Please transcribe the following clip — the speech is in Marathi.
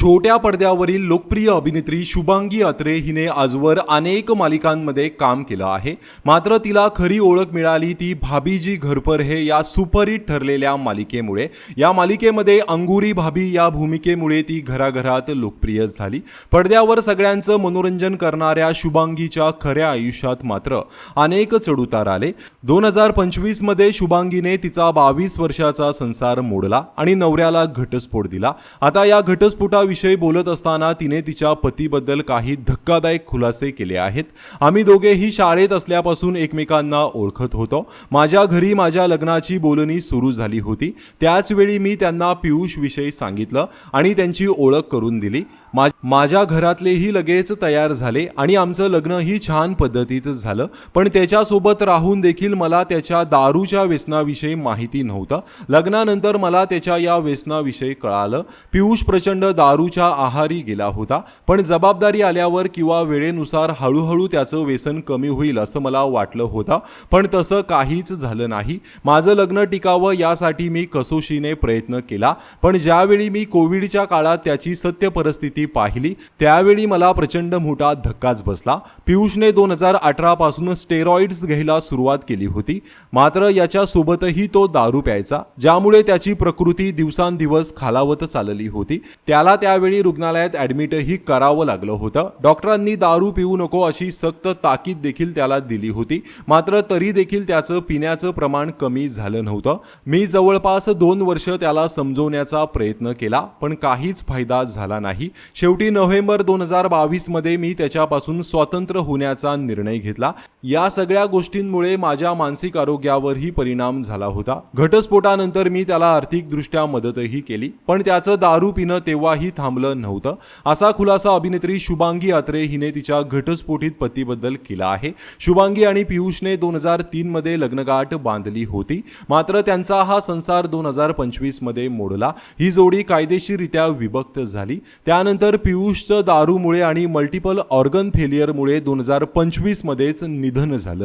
छोट्या पडद्यावरील लोकप्रिय अभिनेत्री शुभांगी अत्रे हिने आजवर अनेक मालिकांमध्ये काम केलं आहे। मात्र तिला खरी ओळख मिळाली ती भाभीजी घर पर है या सुपरहिट ठरलेल्या मालिकेमुळे। या मालिकेमध्ये अंगुरी भाभी या भूमिकेमुळे ती घराघरात लोकप्रिय झाली। पडद्यावर सगळ्यांचं मनोरंजन करणाऱ्या शुभांगीच्या खऱ्या आयुष्यात मात्र अनेक चढउतार आले। 2025 मध्ये शुभांगीने तिचा 22 वर्षाचा संसार मोडला आणि नवऱ्याला घटस्फोट दिला। आता या घटस्फोटाविषयी बोलत असताना तिने तिच्या पतीबद्दल काही धक्कादायक खुलासे केले आहेत। आम्ही दोघेही शाळेत असल्यापासून एकमेकांना ओळखत होतो। माझ्या घरी माझ्या लग्नाची बोलणी सुरू झाली होती। त्याच वेळी मी त्यांना पियुष विषयी सांगितलं आणि त्यांची ओळख करून दिली। माझ्या घरातलेही लगेच तयार झाले आणि आमचं लग्नही छान पद्धतीत झालं। पण त्याच्यासोबत राहून देखील मला त्याच्या दारूच्या व्यसनाविषयी माहिती नव्हतं। लग्नानंतर मला त्याच्या या व्यसनाविषयी कळालं। पियुष प्रचंड दारूच्या आहारी गेला होता, पण जबाबदारी आल्यावर किंवा वेळेनुसार हळूहळू त्याचं व्यसन कमी होईल असं मला वाटलं होतं, पण तसं काहीच झालं नाही। माझं लग्न टिकावं यासाठी मी कसोशीने प्रयत्न केला, पण ज्यावेळी मी कोविडच्या काळात त्याची सत्य परिस्थिती पाहिली त्यावेळी मला प्रचंड मोठा धक्काच बसला। पियुषने 2018 पासून स्टेरॉइड्स घ्यायला सुरुवात केली होती, मात्र याच्या सोबतही तो दारू प्यायचा, ज्यामुळे त्याची प्रकृती दिवसांदिवस खालावत चालली होती। त्याला त्यावेळी रुग्णालयात ॲडमिटही करावं लागलं होतं। डॉक्टरांनी दारू पिऊ नको अशी सक्त ताकीद देखील त्याला दिली होती, मात्र तरी देखील त्याचं पिण्याचं प्रमाण कमी झालं नव्हतं। मी जवळपास 2 वर्ष त्याला समजवण्याचा प्रयत्न केला, पण काहीच फायदा झाला नाही। शेवटी नोव्हेंबर 2022 मध्ये मी त्याच्यापासून स्वतंत्र होण्याचा निर्णय घेतला। या सगळ्या गोष्टींमुळे माझ्या मानसिक आरोग्यावरही परिणाम झाला होता। घटस्फोटानंतर मी त्याला आर्थिकदृष्ट्या मदतही केली, पण त्याचं दारू पिणं तेव्हाही थांबलं नव्हतं। असा खुलासा अभिनेत्री शुभांगी अत्रे हिने तिच्या घटस्फोटित पतीबद्दल केला आहे। शुभांगी आणि पियुषने 2003 मध्ये लग्नगाठ बांधली होती, मात्र त्यांचा हा संसार 2025 मध्ये मोडला। ही जोडी कायदेशीररित्या विभक्त झाली। त्यानंतर पियुषचं दारूमुळे आणि मल्टिपल ऑर्गन फेलियरमुळे 2025 मध्येच निधन झालं।